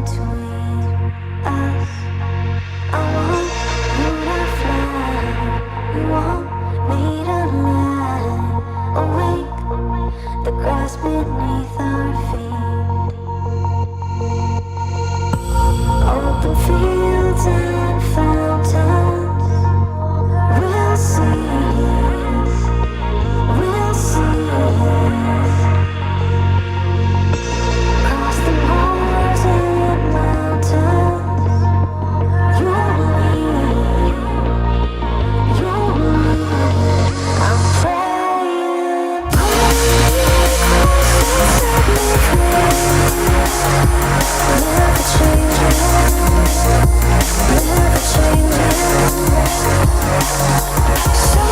between us. I want you to fly. You want me to lie awake. The grass beneath our feet. Open fields and fountains. We'll see. We'll see. Across the moors and mountains, you and me, I'm praying, set me free. Never changing, never changing. So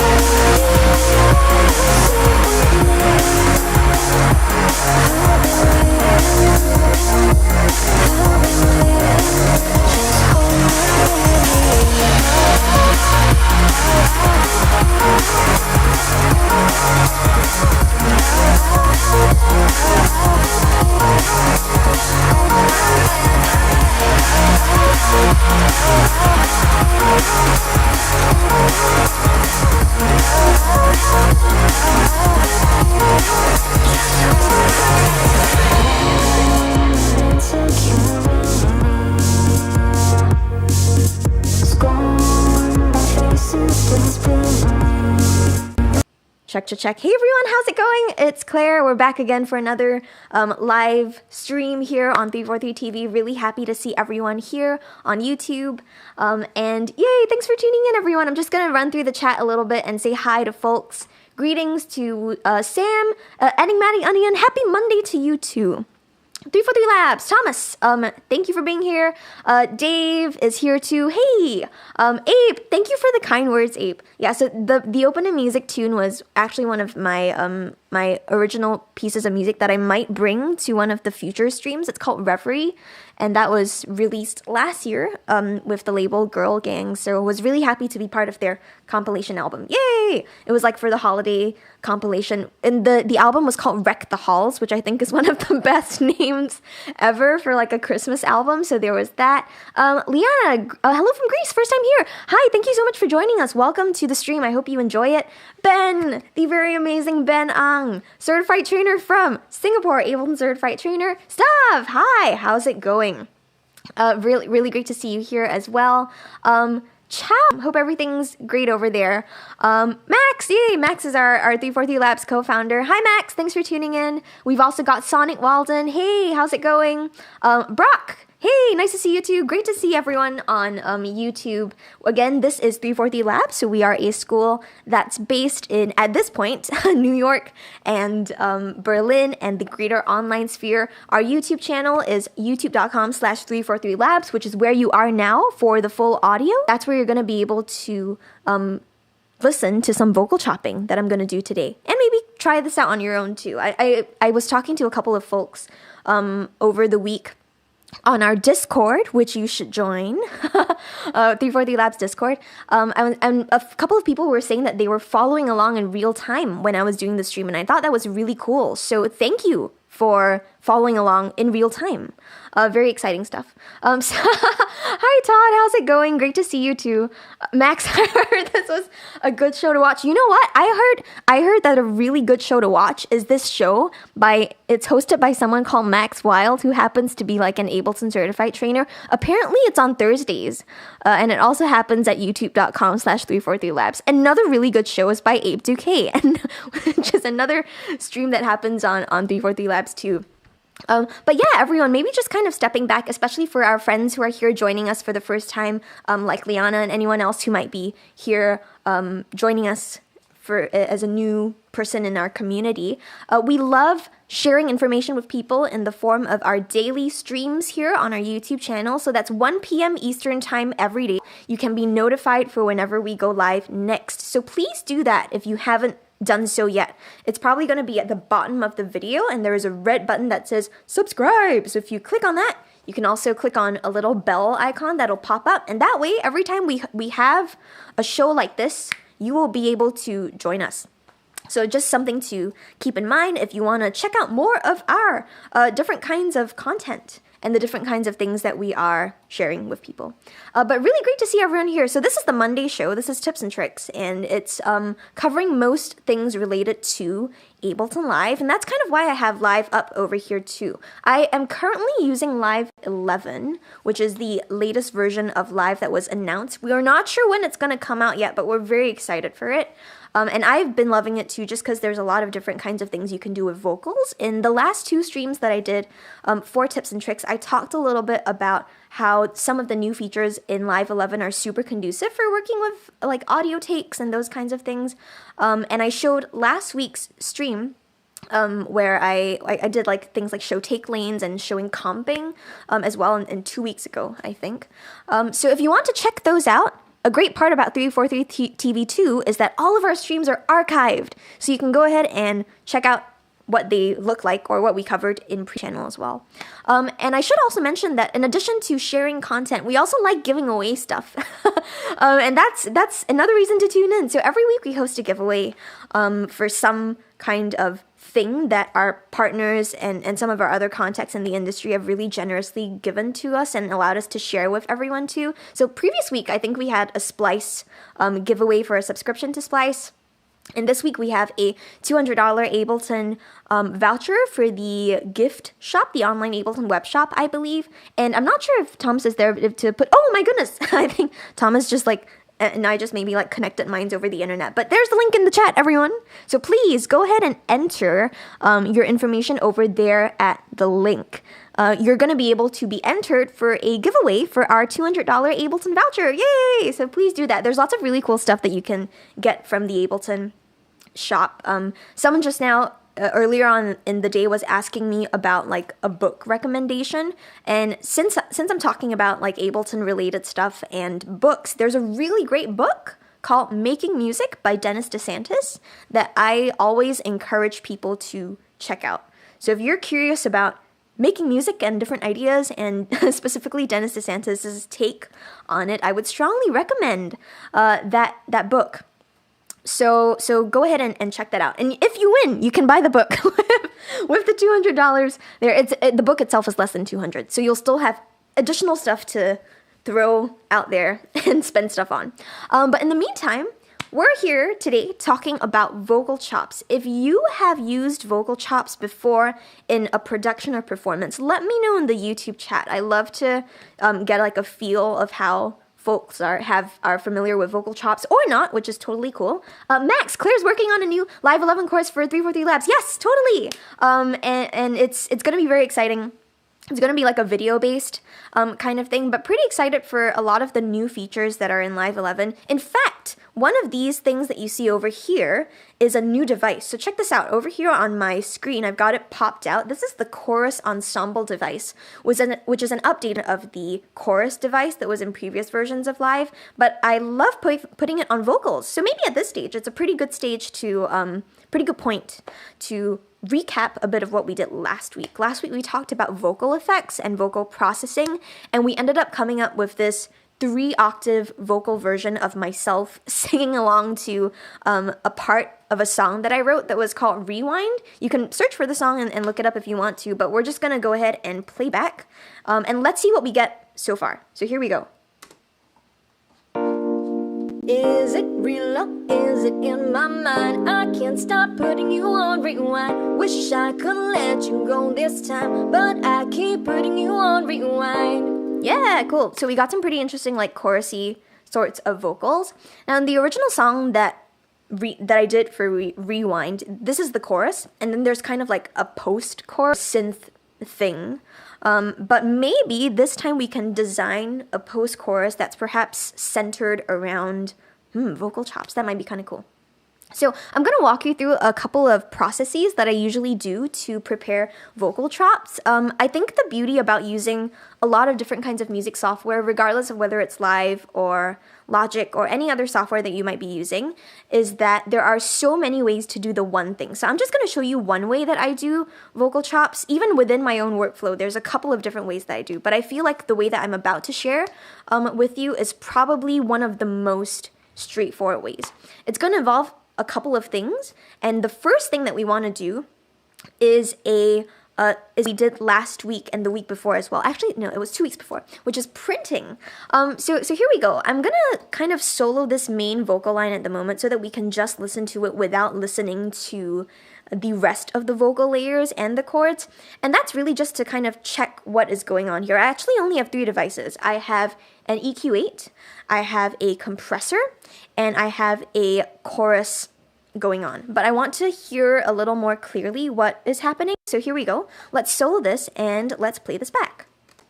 Check. Hey everyone, how's it going? It's Claire. We're back again for another live stream here on 343 TV. Really happy to see everyone here on YouTube. And yay, thanks for tuning in, everyone. I'm just going to run through the chat a little bit and say hi to folks. Greetings to Sam, Enigmatic Onion. Happy Monday to you too. 343 Labs, Thomas, thank you for being here. Dave is here too. Hey, Abe, thank you for the kind words, Abe. Yeah, so the opening music tune was actually one of my my original pieces of music that I might bring to one of the future streams. It's called Reverie, and that was released last year with the label Girl Gang. So I was really happy to be part of their compilation album. Yay! It was like for the holiday compilation, and the album was called Wreck the Halls, which I think is one of the best names ever for like a Christmas album. So there was that. Liana, hello from Greece, first time here. Hi, thank you so much for joining us. Welcome to the stream. I hope you enjoy it. Ben, the very amazing Ben Ang, certified trainer from Singapore, Ableton Certified Trainer. Stav, hi, how's it going? Really great to see you here as well. Ciao, hope everything's great over there. Max, yay, Max is our 343 Labs co-founder. Hi Max, thanks for tuning in. We've also got Sonic Walden. Hey, how's it going? Brock, hey, nice to see you too. Great to see everyone on YouTube. Again, this is 343 Labs, so we are a school that's based in, at this point, New York and Berlin and the greater online sphere. Our YouTube channel is youtube.com/343labs, which is where you are now for the full audio. That's where you're going to be able to listen to some vocal chopping that I'm going to do today. And maybe try this out on your own too. I was talking to a couple of folks over the week on our Discord, which you should join, 343 Labs Discord, and a couple of people were saying that they were following along in real time when I was doing the stream, and I thought that was really cool. So thank you for following along in real time. Very exciting stuff. Hi Todd, how's it going? Great to see you too. Max, I heard this was a good show to watch. You know what? I heard that a really good show to watch is this show it's hosted by someone called Max Wild, who happens to be like an Ableton certified trainer. Apparently it's on Thursdays. And it also happens at youtube.com/343labs. Another really good show is by Abe Duque, and which is another stream that happens on 343 Labs too. But yeah, everyone, maybe just kind of stepping back, especially for our friends who are here joining us for the first time, like Liana and anyone else who might be here joining us as a new person in our community. We love sharing information with people in the form of our daily streams here on our YouTube channel. So that's 1 p.m. Eastern time every day. You can be notified for whenever we go live next. So please do that if you haven't done so yet. It's probably going to be at the bottom of the video, and there is a red button that says subscribe. So if you click on that, you can also click on a little bell icon that'll pop up, and that way every time we have a show like this, you will be able to join us. So just something to keep in mind if you want to check out more of our different kinds of content and the different kinds of things that we are sharing with people. But really great to see everyone here. So this is the Monday show. This is Tips and Tricks, and it's covering most things related to Ableton Live, and that's kind of why I have Live up over here too. I am currently using Live 11, which is the latest version of Live that was announced. We are not sure when it's going to come out yet, but we're very excited for it. And I've been loving it too, just because there's a lot of different kinds of things you can do with vocals. In the last 2 streams that I did for Tips and Tricks, I talked a little bit about how some of the new features in Live 11 are super conducive for working with like audio takes and those kinds of things. And I showed last week's stream where I did like things like show take lanes and showing comping as well in 2 weeks ago, I think. So if you want to check those out, a great part about 343 TV2 is that all of our streams are archived. So you can go ahead and check out what they look like or what we covered in pre-channel as well. And I should also mention that in addition to sharing content, we also like giving away stuff. And that's another reason to tune in. So every week we host a giveaway for some kind of thing that our partners and some of our other contacts in the industry have really generously given to us and allowed us to share with everyone too. So previous week, I think we had a Splice giveaway for a subscription to Splice. And this week we have a $200 Ableton voucher for the gift shop, the online Ableton web shop, I believe. And I'm not sure if Thomas is there to put, oh my goodness, I think Thomas just like, and I just maybe like connected minds over the internet. But there's the link in the chat, everyone. So please go ahead and enter your information over there at the link. You're going to be able to be entered for a giveaway for our $200 Ableton voucher. Yay! So please do that. There's lots of really cool stuff that you can get from the Ableton shop. Someone just now earlier on in the day was asking me about like a book recommendation, and since I'm talking about like Ableton related stuff and books, there's a really great book called Making Music by Dennis DeSantis that I always encourage people to check out. So if you're curious about making music and different ideas, and specifically Dennis DeSantis' take on it, I would strongly recommend that book. So go ahead and check that out. And if you win, you can buy the book with the $200 there. The book itself is less than $200, so you'll still have additional stuff to throw out there and spend stuff on. But in the meantime, we're here today talking about vocal chops. If you have used vocal chops before in a production or performance, let me know in the YouTube chat. I love to get like a feel of how folks are familiar with vocal chops or not, which is totally cool. Max, Claire's working on a new Live 11 course for 343 Labs. Yes, totally. And it's going to be very exciting. It's going to be like a video-based kind of thing, but pretty excited for a lot of the new features that are in Live 11. In fact, one of these things that you see over here is a new device. So check this out. Over here on my screen, I've got it popped out. This is the Chorus Ensemble device, which is an update of the Chorus device that was in previous versions of Live, but I love putting it on vocals. So maybe at this stage, it's a pretty good stage to, pretty good point to recap a bit of what we did last week. Last week we talked about vocal effects and vocal processing, and we ended up coming up with this 3-octave vocal version of myself singing along to a part of a song that I wrote that was called Rewind. You can search for the song and look it up if you want to, but we're just gonna go ahead and play back, and let's see what we get so far. So here we go. Is it real or is it in my mind? I can't stop putting you on rewind. Wish I could let you go this time, but I keep putting you on rewind. Yeah, cool. So we got some pretty interesting like chorusy sorts of vocals. Now the original song that I did for Rewind, this is the chorus, and then there's kind of like a post-chorus synth thing. But maybe this time we can design a post-chorus that's perhaps centered around vocal chops. That might be kind of cool. So I'm going to walk you through a couple of processes that I usually do to prepare vocal chops. I think the beauty about using a lot of different kinds of music software, regardless of whether it's Live or Logic or any other software that you might be using, is that there are so many ways to do the one thing. So I'm just going to show you one way that I do vocal chops. Even within my own workflow, there's a couple of different ways that I do. But I feel like the way that I'm about to share with you is probably one of the most straightforward ways. It's going to involve a couple of things, and the first thing that we want to do is a as we did last week and the week before as well. Actually, no, it was 2 weeks before, which is printing. So here we go. I'm gonna kind of solo this main vocal line at the moment so that we can just listen to it without listening to the rest of the vocal layers and the chords. And that's really just to kind of check what is going on here. I actually only have 3 devices. I have an EQ8, I have a compressor, and I have a chorus going on, but I want to hear a little more clearly what is happening. So here we go. Let's solo this and let's play this back.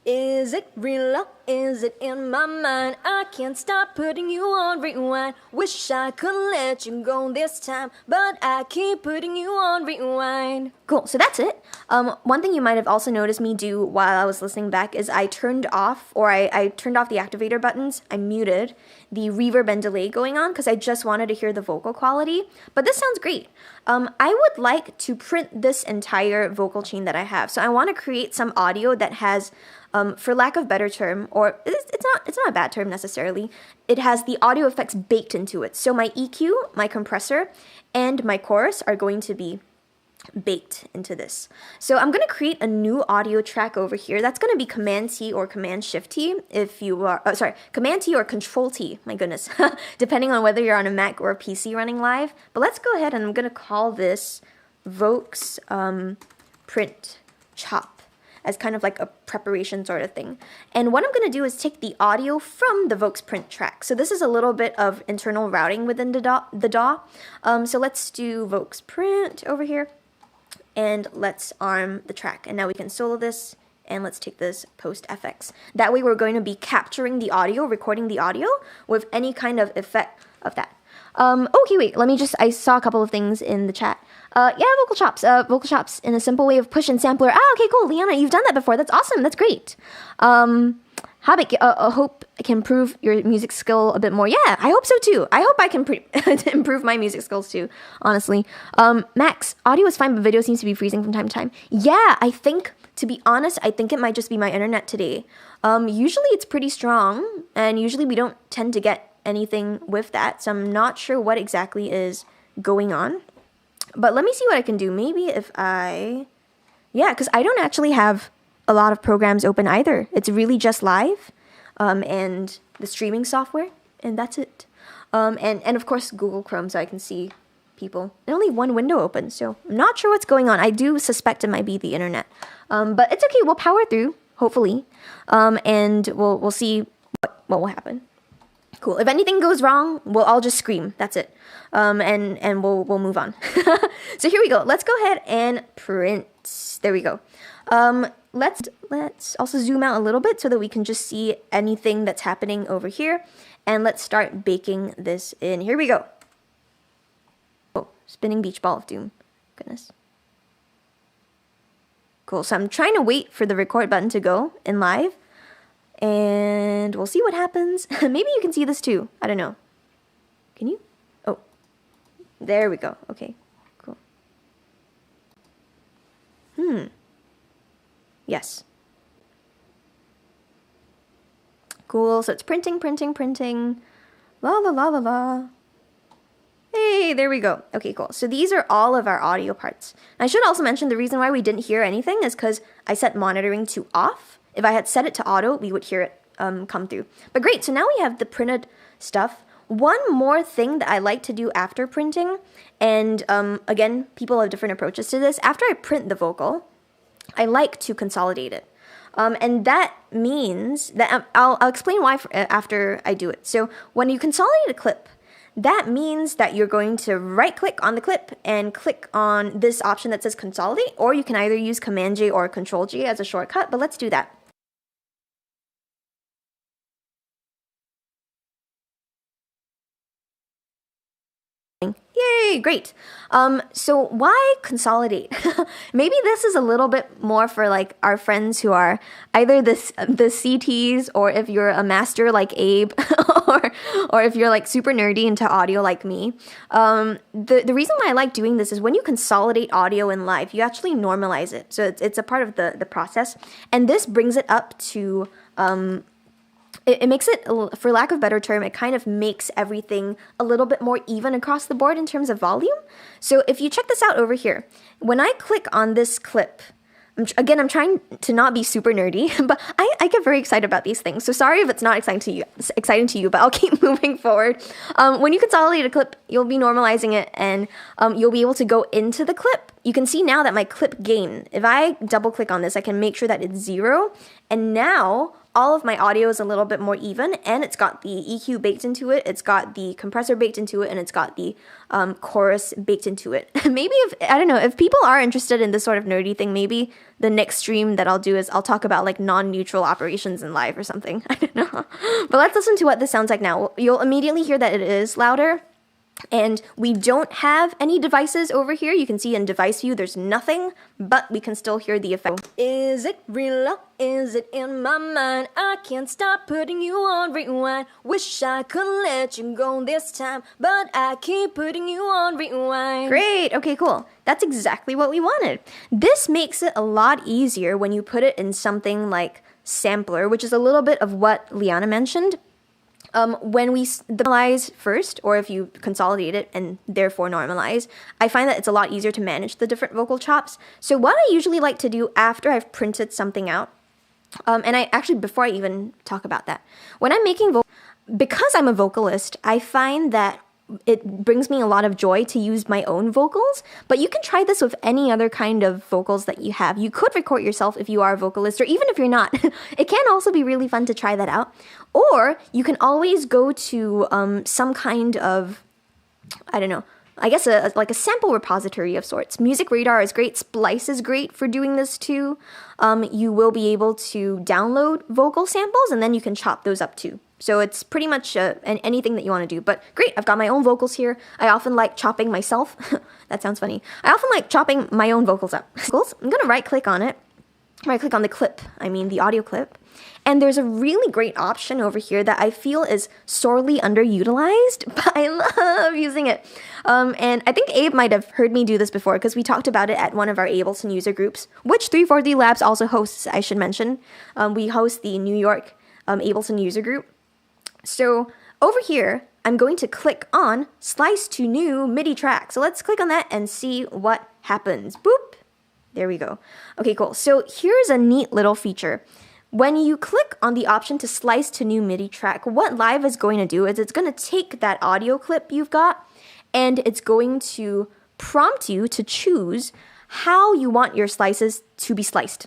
Is it real or is it in my mind? I can't stop putting you on rewind. Wish I could let you go this time, but I keep putting you on rewind. Cool, so that's it. One thing you might have also noticed me do while I was listening back is I turned off, I turned off the activator buttons. I muted the reverb and delay going on because I just wanted to hear the vocal quality. But this sounds great. I would like to print this entire vocal chain that I have. So I want to create some audio that has, for lack of a better term, or it's not a bad term necessarily, it has the audio effects baked into it. So my EQ, my compressor, and my chorus are going to be baked into this. So I'm going to create a new audio track over here. That's going to be Command T or Command Shift T if you are, Command T or Control T, my goodness, depending on whether you're on a Mac or a PC running live. But let's go ahead and I'm going to call this Vox Print Chop as kind of like a preparation sort of thing. And what I'm going to do is take the audio from the Vox Print track. So this is a little bit of internal routing within the DAW. So let's do Vox Print over here. And let's arm the track. And now we can solo this, and let's take this post FX. That way we're going to be capturing the audio, recording the audio with any kind of effect of that. Okay, wait, I saw a couple of things in the chat. Yeah, vocal chops in a simple way of push and sampler. Ah, okay, cool, Liana, you've done that before. That's awesome, that's great. Habik, hope I can improve your music skill a bit more. Yeah, I hope so too. I hope I can improve my music skills too, honestly. Max, audio is fine, but video seems to be freezing from time to time. Yeah, I think, to be honest, I think it might just be my internet today. Usually it's pretty strong, and usually we don't tend to get anything with that, so I'm not sure what exactly is going on. But let me see what I can do. Maybe if yeah, because I don't actually have a lot of programs open either. It's really just live and the streaming software, and that's it. And of course Google Chrome, so I can see people. And only one window open, so I'm not sure what's going on. I do suspect it might be the internet. But it's okay, we'll power through, hopefully. And we'll see what will happen. Cool. If anything goes wrong, I'll just scream. That's it. And we'll move on. So here we go. Let's go ahead and print. There we go. Let's also zoom out a little bit so that we can just see anything that's happening over here. And let's start baking this in. Here we go. Oh, spinning beach ball of doom. Goodness. Cool. So I'm trying to wait for the record button to go in live. And we'll see what happens. Maybe you can see this too. I don't know. Can you? Oh, there we go. Okay, cool. Yes. Cool, so it's printing. La la la la la. Hey, there we go. Okay, cool. So these are all of our audio parts. I should also mention the reason why we didn't hear anything is because I set monitoring to off. If I had set it to auto, we would hear it come through. But great, so now we have the printed stuff. One more thing that I like to do after printing, and again, people have different approaches to this. After I print the vocal, I like to consolidate it. And that means that I'll explain why after I do it. So when you consolidate a clip, that means that you're going to right-click on the clip and click on this option that says Consolidate, or you can either use Command-J or Control-J as a shortcut, but let's do that. Yay, great. So why consolidate? Maybe this is a little bit more for like our friends who are either the CTs, or if you're a master like Abe, or if you're like super nerdy into audio like me. The reason why I like doing this is when you consolidate audio in live, you actually normalize it. So it's a part of the process. And this brings it up to it makes it, for lack of a better term, it kind of makes everything a little bit more even across the board in terms of volume. So if you check this out over here, when I click on this clip, Again, I'm trying to not be super nerdy, but I get very excited about these things. So sorry if it's not exciting to you, but I'll keep moving forward. When you consolidate a clip, you'll be normalizing it, and you'll be able to go into the clip. You can see now that my clip gain, if I double click on this, I can make sure that it's 0. And now all of my audio is a little bit more even, and it's got the EQ baked into it, it's got the compressor baked into it, and it's got the chorus baked into it. Maybe if people are interested in this sort of nerdy thing, maybe the next stream that I'll do is I'll talk about like non-neutral operations in live or something. I don't know. But let's listen to what this sounds like now. You'll immediately hear that it is louder. And we don't have any devices over here. You can see in device view, there's nothing, but we can still hear the effect. Is it real or is it in my mind? I can't stop putting you on rewind. Wish I could let you go this time, but I keep putting you on rewind. Great. Okay, cool. That's exactly what we wanted. This makes it a lot easier when you put it in something like sampler, which is a little bit of what Liana mentioned. When we normalize first, or if you consolidate it and therefore normalize, I find that it's a lot easier to manage the different vocal chops. So what I usually like to do after I've printed something out, before I even talk about that, when I'm making because I'm a vocalist, I find that it brings me a lot of joy to use my own vocals, but you can try this with any other kind of vocals that you have. You could record yourself if you are a vocalist, or even if you're not. It can also be really fun to try that out. Or you can always go to some kind of, I don't know, I guess like a sample repository of sorts. Music Radar is great. Splice is great for doing this too. You will be able to download vocal samples, and then you can chop those up too. So it's pretty much anything that you want to do. But great, I've got my own vocals here. I often like chopping myself. That sounds funny. I often like chopping my own vocals up. I'm going to right-click on it. Right-click on the clip, the audio clip. And there's a really great option over here that I feel is sorely underutilized, but I love using it. And I think Abe might have heard me do this before, because we talked about it at one of our Ableton user groups, which 343 Labs also hosts, I should mention. We host the New York Ableton user group. So over here, I'm going to click on Slice to New MIDI Track. So let's click on that and see what happens. Boop. There we go. Okay, cool. So here's a neat little feature. When you click on the option to slice to new MIDI track, what Live is going to do is it's going to take that audio clip you've got, and it's going to prompt you to choose how you want your slices to be sliced.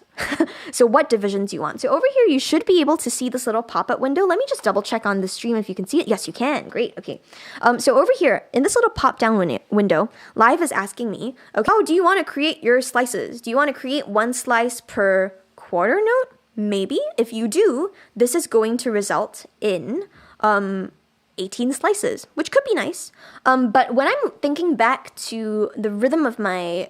So what divisions you want. So over here, you should be able to see this little pop-up window. Let me just double check on the stream if you can see it. Yes, you can. Great. Okay. So over here, in this little pop-down window, Live is asking me, okay, how do you want to create your slices? Do you want to create one slice per quarter note? Maybe. If you do, this is going to result in 18 slices, which could be nice. But when I'm thinking back to the rhythm of my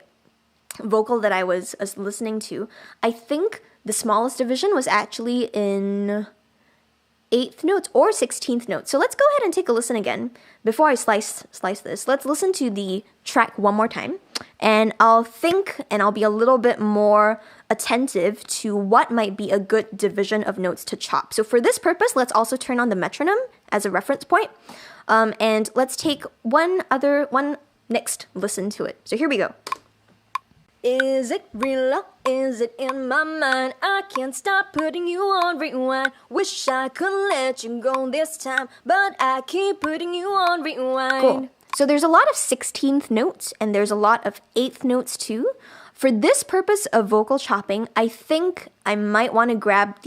vocal that I was listening to, I think the smallest division was actually in 8th notes or 16th notes. So let's go ahead and take a listen again before I slice this. Let's listen to the track one more time, and I'll think and I'll be a little bit more attentive to what might be a good division of notes to chop. So for this purpose, let's also turn on the metronome as a reference point, and let's take one next listen to it. So here we go. Is it real or is it in my mind? I can't stop putting you on rewind. Wish I could let you go this time, but I keep putting you on rewind. Cool. So there's a lot of 16th notes, and there's a lot of 8th notes too. For this purpose of vocal chopping, I think I might want to grab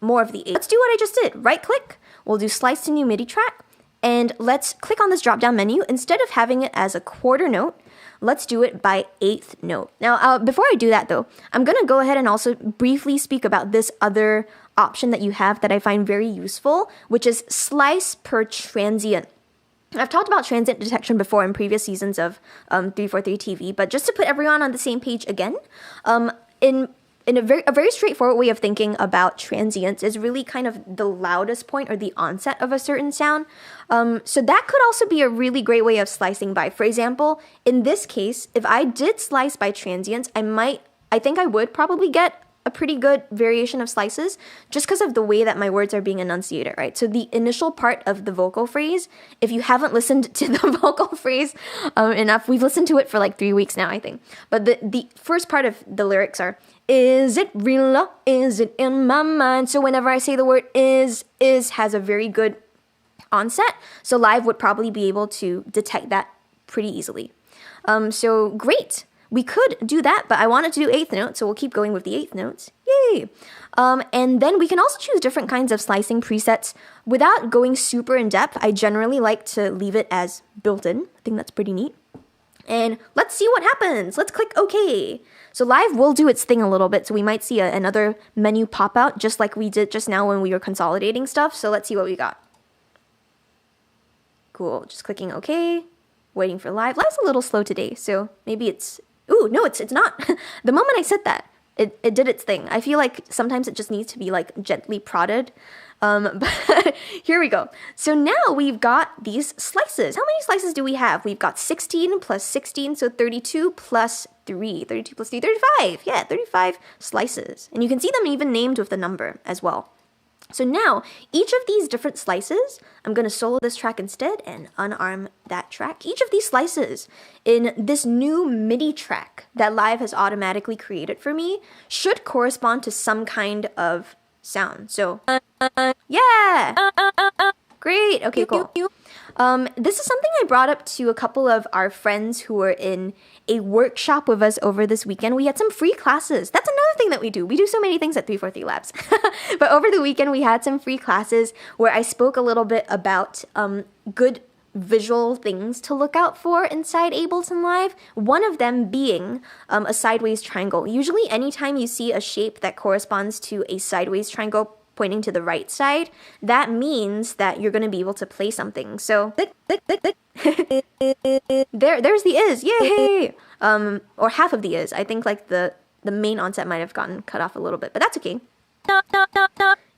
more of the 8th. Let's do what I just did. Right click, we'll do slice to new MIDI track, and let's click on this drop down menu. Instead of having it as a quarter note, let's do it by 8th note. Now, before I do that though, I'm going to go ahead and also briefly speak about this other option that you have that I find very useful, which is slice per transient. I've talked about transient detection before in previous seasons of 343 TV, but just to put everyone on the same page again, in a very straightforward way of thinking about transients is really kind of the loudest point or the onset of a certain sound. So that could also be a really great way of slicing by. For example, in this case, if I did slice by transients, I think I would probably get a pretty good variation of slices just because of the way that my words are being enunciated, right? So the initial part of the vocal phrase, if you haven't listened to the vocal phrase enough, we've listened to it for like 3 weeks now, I think. But the first part of the lyrics are, is it real or is it in my mind? So whenever I say the word is has a very good onset. So live would probably be able to detect that pretty easily. So great. We could do that, but I wanted to do eighth note, so we'll keep going with the eighth notes. Yay! And then we can also choose different kinds of slicing presets. Without going super in depth, I generally like to leave it as built-in. I think that's pretty neat. And let's see what happens. Let's click OK. So live will do its thing a little bit, so we might see another menu pop out, just like we did just now when we were consolidating stuff. So let's see what we got. Cool, just clicking OK. Waiting for live. Live's a little slow today, so maybe it's... Ooh, no, it's not. The moment I said that, it did its thing. I feel like sometimes it just needs to be like gently prodded. But here we go. So now we've got these slices. How many slices do we have? We've got 16 plus 16, so 32 plus 3. 32 plus 3, 35. Yeah, 35 slices. And you can see them even named with the number as well. So now, each of these different slices, I'm going to solo this track instead and unarm that track. Each of these slices in this new MIDI track that Live has automatically created for me should correspond to some kind of sound. So, yeah! Great! Okay, cool. This is something I brought up to a couple of our friends who were in a workshop with us over this weekend. We had some free classes. That's another thing that we do. We do so many things at 343 Labs. But over the weekend, we had some free classes where I spoke a little bit about good visual things to look out for inside Ableton Live. One of them being a sideways triangle. Usually, anytime you see a shape that corresponds to a sideways triangle pointing to the right side, that means that you're going to be able to play something. So, there's the is, yay! Or half of the is. I think like the main onset might have gotten cut off a little bit, but that's okay.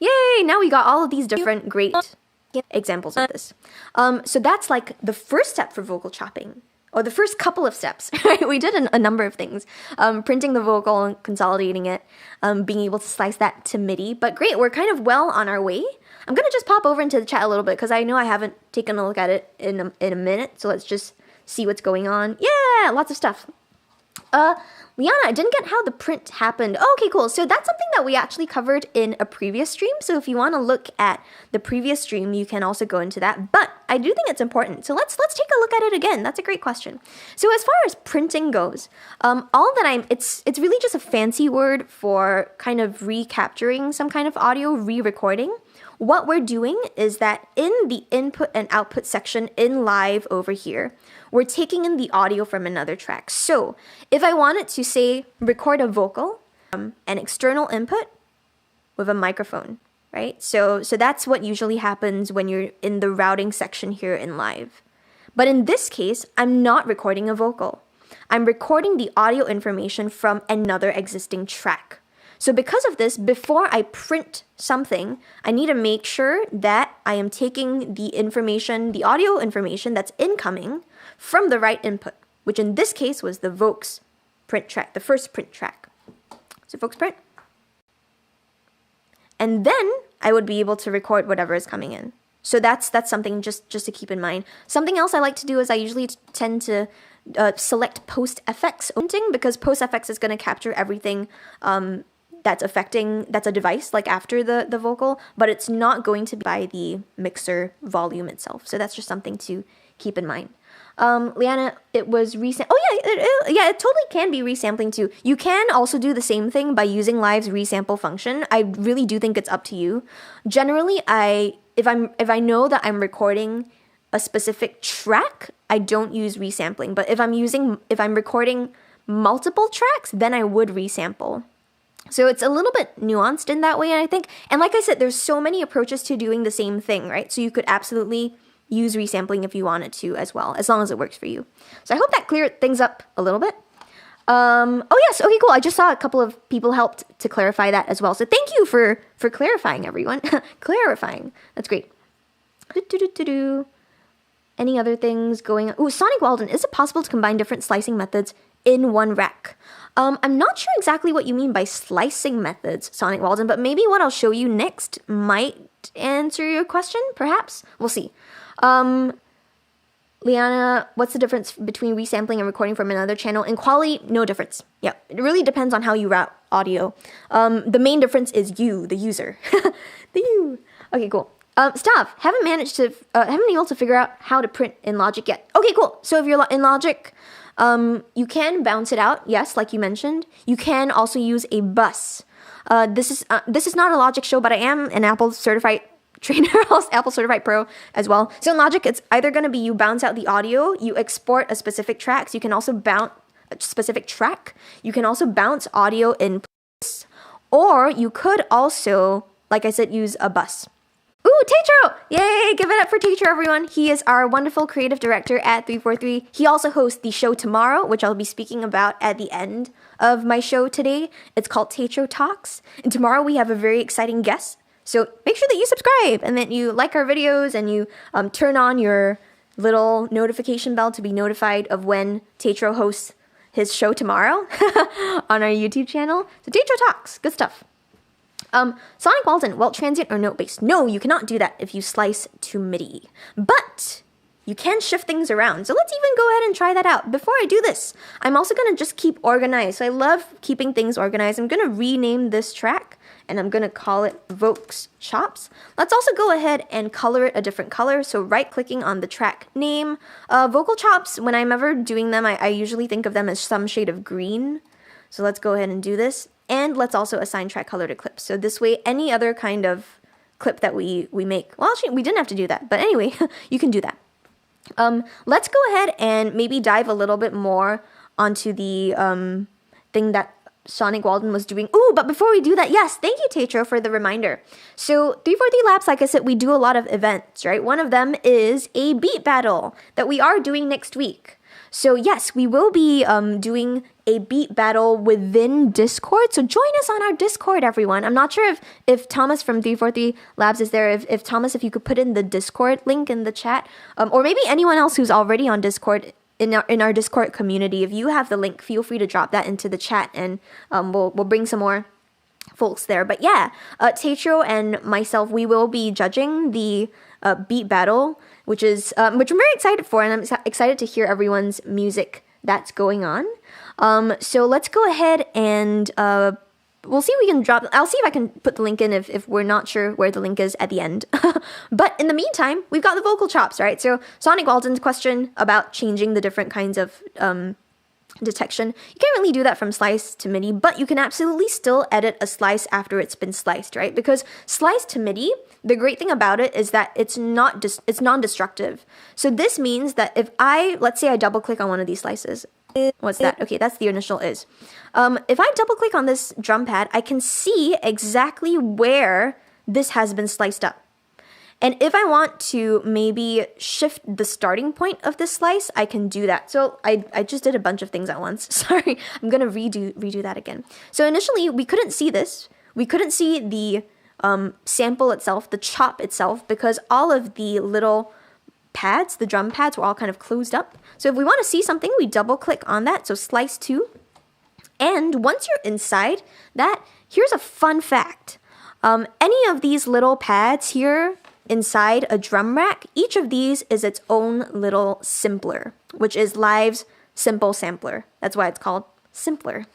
Yay! Now we got all of these different great examples of this. So that's like the first step for vocal chopping. Or the first couple of steps, right? We did a number of things. Printing the vocal and consolidating it, being able to slice that to MIDI. But great, we're kind of well on our way. I'm going to just pop over into the chat a little bit because I know I haven't taken a look at it in a minute. So let's just see what's going on. Yeah, lots of stuff. Liana, I didn't get how the print happened. Oh, okay, cool. So that's something that we actually covered in a previous stream. So if you want to look at the previous stream, you can also go into that. But I do think it's important. So let's take a look at it again. That's a great question. So as far as printing goes, it's really just a fancy word for kind of recapturing some kind of audio, re-recording. What we're doing is that in the input and output section in Live over here, we're taking in the audio from another track. So if I wanted to say record a vocal, an external input with a microphone, right? So that's what usually happens when you're in the routing section here in Live. But in this case, I'm not recording a vocal. I'm recording the audio information from another existing track. So because of this, before I print something, I need to make sure that I am taking the information, the audio information that's incoming from the right input, which in this case was the Vox print track, the first print track. So Vox print. And then I would be able to record whatever is coming in. So that's something just to keep in mind. Something else I like to do is I usually tend to select post FX because post FX is going to capture everything that's a device like after the vocal, but it's not going to be by the mixer volume itself. So that's just something to keep in mind. Liana, it was it totally can be resampling too. You can also do the same thing by using Live's resample function. I really do think it's up to you. Generally, if I know that I'm recording a specific track, I don't use resampling. But if I'm recording multiple tracks, then I would resample. So it's a little bit nuanced in that way, I think. And like I said, there's so many approaches to doing the same thing, right? So you could absolutely use resampling if you wanted to as well, as long as it works for you. So I hope that cleared things up a little bit. Oh yes, okay, cool. I just saw a couple of people helped to clarify that as well. So thank you for clarifying, everyone. Clarifying. That's great. Any other things going on? Ooh, Sonic Walden, is it possible to combine different slicing methods in one rack. I'm not sure exactly what you mean by slicing methods, Sonic Walden, but maybe what I'll show you next might answer your question, perhaps? We'll see. Liana, what's the difference between resampling and recording from another channel? In quality, no difference. Yeah, it really depends on how you route audio. The main difference is you, the user. The you. Okay, cool. Staff, haven't been able to figure out how to print in Logic yet. Okay, cool. So if you're in Logic, you can bounce it out. Yes, like you mentioned. You can also use a bus. This is not a Logic show, but I am an Apple Certified Trainer, Apple Certified Pro as well. So in Logic, it's either going to be you bounce out the audio, you export a specific track. So you can also bounce a specific track. You can also bounce audio in place, or you could also, like I said, use a bus. Ooh, Tetro! Yay! Give it up for Tetro, everyone. He is our wonderful creative director at 343. He also hosts the show tomorrow, which I'll be speaking about at the end of my show today. It's called Tetro Talks. And tomorrow we have a very exciting guest. So make sure that you subscribe and that you like our videos and you turn on your little notification bell to be notified of when Tetro hosts his show tomorrow on our YouTube channel. So Tetro Talks, good stuff. Sonic Walden, well, transient or note-based. No, you cannot do that if you slice to MIDI. But you can shift things around. So let's even go ahead and try that out. Before I do this, I'm also going to just keep organized. So I love keeping things organized. I'm going to rename this track, and I'm going to call it Vokes Chops. Let's also go ahead and color it a different color. So right-clicking on the track name. Vocal chops, when I'm ever doing them, I usually think of them as some shade of green. So let's go ahead and do this. And let's also assign track color to clips. So this way, any other kind of clip that we make, well, actually, we didn't have to do that. But anyway, you can do that. Let's go ahead and maybe dive a little bit more onto the thing that Sonic Walden was doing. Ooh, but before we do that, yes, thank you, Tetro, for the reminder. So 343 Labs, like I said, we do a lot of events, right? One of them is a beat battle that we are doing next week. So yes, we will be doing a beat battle within Discord. So join us on our Discord, everyone. I'm not sure if Thomas from 343 Labs is there. If Thomas, if you could put in the Discord link in the chat, or maybe anyone else who's already on Discord in our Discord community. If you have the link, feel free to drop that into the chat, and we'll bring some more folks there. But yeah, Tetro and myself, we will be judging the beat battle, which I'm very excited for, and I'm excited to hear everyone's music that's going on. So let's go ahead and we'll see if we can drop. I'll see if I can put the link in if we're not sure where the link is at the end. But in the meantime, we've got the vocal chops, right? So Sonic Walden's question about changing the different kinds of detection. You can't really do that from slice to MIDI, but you can absolutely still edit a slice after it's been sliced, right? Because slice to MIDI, the great thing about it is that it's non-destructive. So this means that if let's say I double click on one of these slices. What's that? Okay, that's the initial is. If I double click on this drum pad, I can see exactly where this has been sliced up. And if I want to maybe shift the starting point of this slice, I can do that. So I just did a bunch of things at once. Sorry, I'm going to redo that again. So initially, we couldn't see this. We couldn't see the sample itself, the chop itself, because all of the little pads, the drum pads, were all kind of closed up. So if we want to see something, we double click on that. So slice 2. And once you're inside that, here's a fun fact. Any of these little pads here inside a drum rack, each of these is its own little simpler, which is Live's simple sampler. That's why it's called simpler.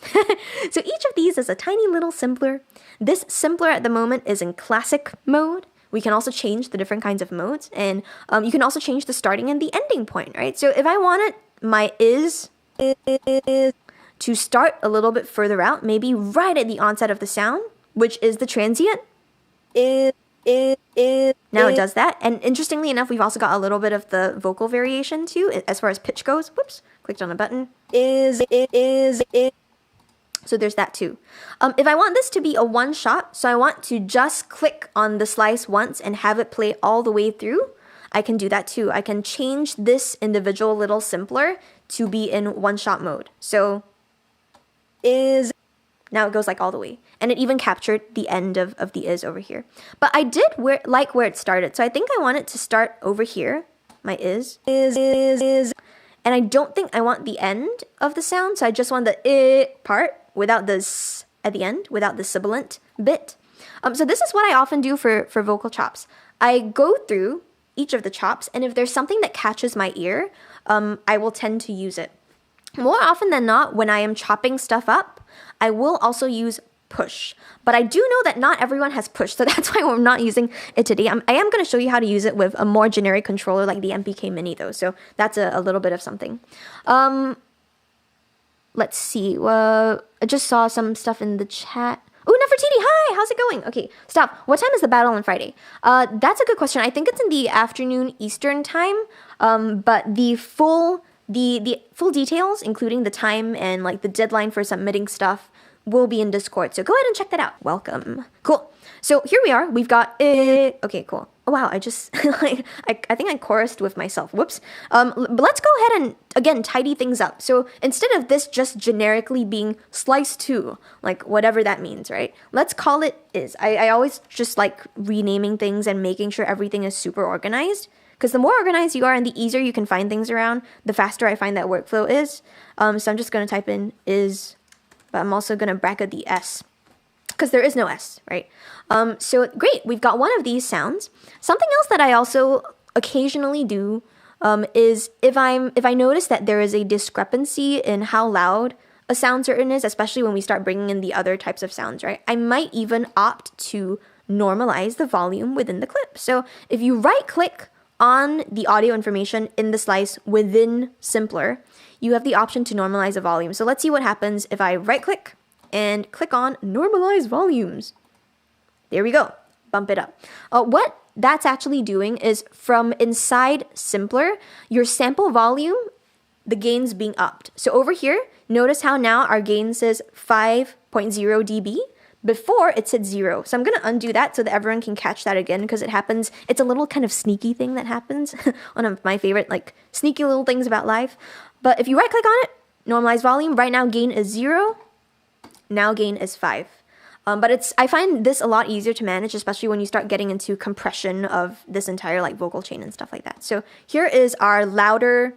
So each of these is a tiny little simpler. This simpler at the moment is in classic mode. We can also change the different kinds of modes, and you can also change the starting and the ending point, right? So if I wanted my is to start a little bit further out, maybe right at the onset of the sound, which is the transient, now it does that. And interestingly enough, we've also got a little bit of the vocal variation too, as far as pitch goes. Whoops, clicked on a button. So there's that too. If I want this to be a one shot, so I want to just click on the slice once and have it play all the way through, I can do that too. I can change this individual little simpler to be in one shot mode. So now it goes like all the way. And it even captured the end of the is over here. But I did like where it started. So I think I want it to start over here. My is. and I don't think I want the end of the sound, so I just want the I part without the s at the end, without the sibilant bit. So this is what I often do for vocal chops. I go through each of the chops, and if there's something that catches my ear, I will tend to use it. More often than not, when I am chopping stuff up, I will also use push. But I do know that not everyone has push, so that's why we're not using it today. I am going to show you how to use it with a more generic controller like the MPK Mini though, so that's a little bit of something. Let's see. I just saw some stuff in the chat. Oh, Nefertiti, hi! How's it going? Okay, stop. What time is the battle on Friday? That's a good question. I think it's in the afternoon Eastern time, but the full details, including the time and like the deadline for submitting stuff, will be in Discord. So go ahead and check that out. Welcome. Cool. So here we are. We've got it. Okay, cool. Oh, wow. I just, like, I think I chorused with myself. Whoops. But let's go ahead and, again, tidy things up. So instead of this just generically being slice 2, like whatever that means, right? Let's call it is. I always just like renaming things and making sure everything is super organized. Because the more organized you are and the easier you can find things around, the faster I find that workflow is. So I'm just going to type in is, but I'm also going to bracket the S. Because there is no S, right? So great, we've got one of these sounds. Something else that I also occasionally do is if I notice that there is a discrepancy in how loud a sound certain is, especially when we start bringing in the other types of sounds, right? I might even opt to normalize the volume within the clip. So if you right-click on the audio information in the slice within Simpler, you have the option to normalize the volume. So let's see what happens if I right-click and click on Normalize Volumes. There we go. Bump it up. What that's actually doing is from inside Simpler, your sample volume, the gain's being upped. So over here, notice how now our gain says 5.0 dB. Before, it said 0. So I'm going to undo that so that everyone can catch that again because it happens. It's a little kind of sneaky thing that happens. One of my favorite like sneaky little things about live. But if you right-click on it, normalize volume, right now gain is 0. Now gain is 5. But I find this a lot easier to manage, especially when you start getting into compression of this entire like vocal chain and stuff like that. So here is our louder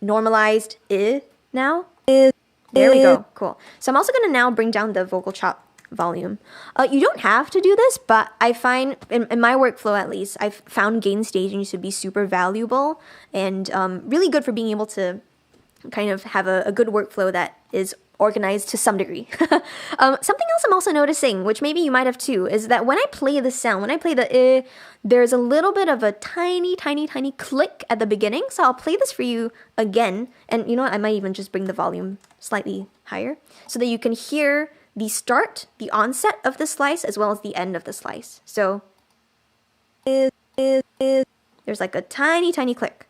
normalized I now. There we go. Cool. So I'm also going to now bring down the vocal chop volume. You don't have to do this, but I find in my workflow at least, I've found gain staging to be super valuable and really good for being able to kind of have a good workflow that is organized to some degree. Something else I'm also noticing, which maybe you might have too, is that when I play the sound, when I play the there's a little bit of a tiny click at the beginning. So I'll play this for you again. And you know what? I might even just bring the volume slightly higher so that you can hear the start, the onset of the slice, as well as the end of the slice. So there's like a tiny click.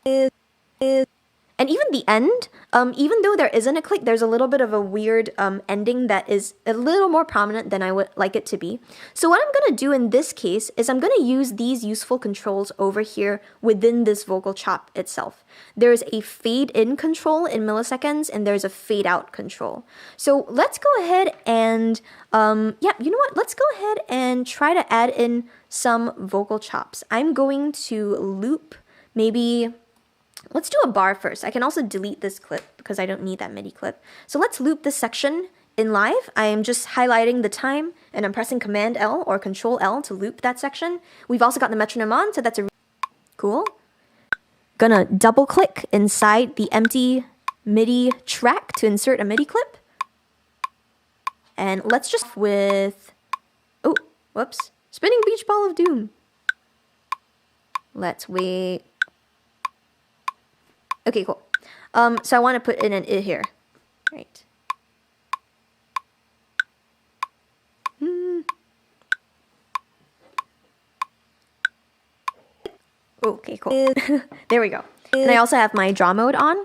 And even the end, even though there isn't a click, there's a little bit of a weird ending that is a little more prominent than I would like it to be. So what I'm going to do in this case is I'm going to use these useful controls over here within this vocal chop itself. There's a fade in control in milliseconds and there's a fade out control. So let's go ahead and, yeah, you know what? Let's go ahead and try to add in some vocal chops. I'm going to loop maybe... Let's do a bar first. I can also delete this clip because I don't need that MIDI clip. So let's loop this section in live. I am just highlighting the time and I'm pressing Command L or Control L to loop that section. We've also got the metronome on, so that's cool. Gonna double click inside the empty MIDI track to insert a MIDI clip. And let's just with, oh, whoops, Spinning Beach Ball of Doom. Let's wait. Okay, cool. So I want to put in an I here. Right. Okay, cool. There we go. And I also have my draw mode on.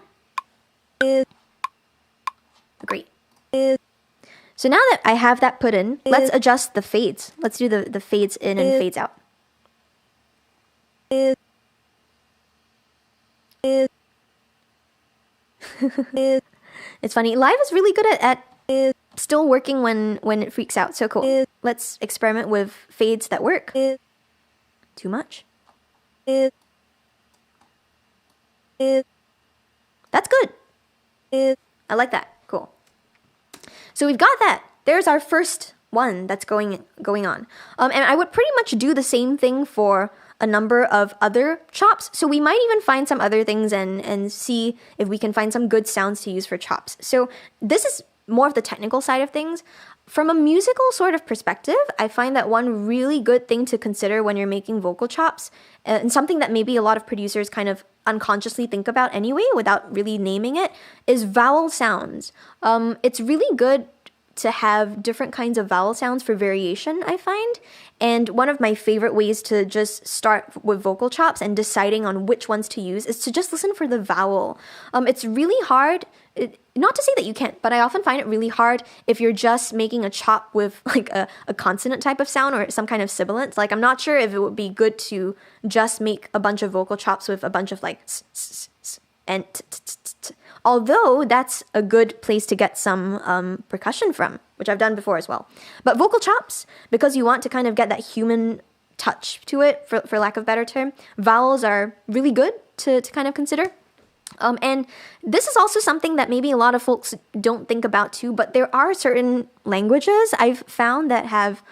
Great. So now that I have that put in, let's adjust the fades. Let's do the fades in and fades out. It's funny. Live is really good at still working when it freaks out. So cool. Let's experiment with fades that work. Too much. That's good. I like that. Cool. So we've got that. There's our first one that's going on. And I would pretty much do the same thing for a number of other chops. So we might even find some other things and see if we can find some good sounds to use for chops. So this is more of the technical side of things. From a musical sort of perspective, I find that one really good thing to consider when you're making vocal chops, and something that maybe a lot of producers kind of unconsciously think about anyway without really naming it, is vowel sounds. It's really good to have different kinds of vowel sounds for variation, I find. And one of my favorite ways to just start with vocal chops and deciding on which ones to use is to just listen for the vowel. It's really hard, not to say that you can't, but I often find it really hard if you're just making a chop with like a consonant type of sound or some kind of sibilant. Like, I'm not sure if it would be good to just make a bunch of vocal chops with a bunch of like s, s, s, and t, t, t, t, t. Although that's a good place to get some percussion from, which I've done before as well. But vocal chops, because you want to kind of get that human touch to it, for lack of a better term, vowels are really good to kind of consider. And this is also something that maybe a lot of folks don't think about too, but there are certain languages I've found that have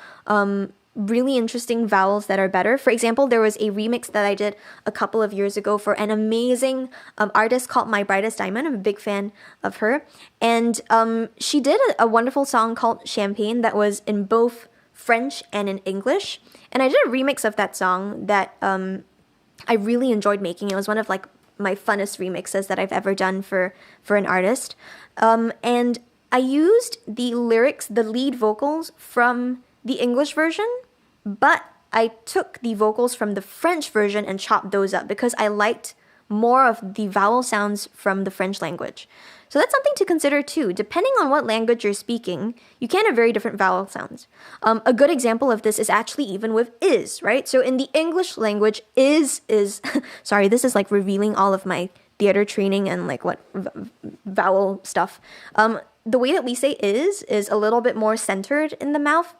really interesting vowels that are better. For example, there was a remix that I did a couple of years ago for an amazing artist called My Brightest Diamond. I'm a big fan of her. And she did a wonderful song called Champagne that was in both French and in English. And I did a remix of that song that I really enjoyed making. It was one of like my funnest remixes that I've ever done for an artist. And I used the lyrics, the lead vocals from the English version, but I took the vocals from the French version and chopped those up because I liked more of the vowel sounds from the French language. So that's something to consider too. Depending on what language you're speaking, you can have very different vowel sounds. A good example of this is actually even with is, right? So in the English language, is sorry, this is like revealing all of my theater training and like what vowel stuff. The way that we say is a little bit more centered in the mouth.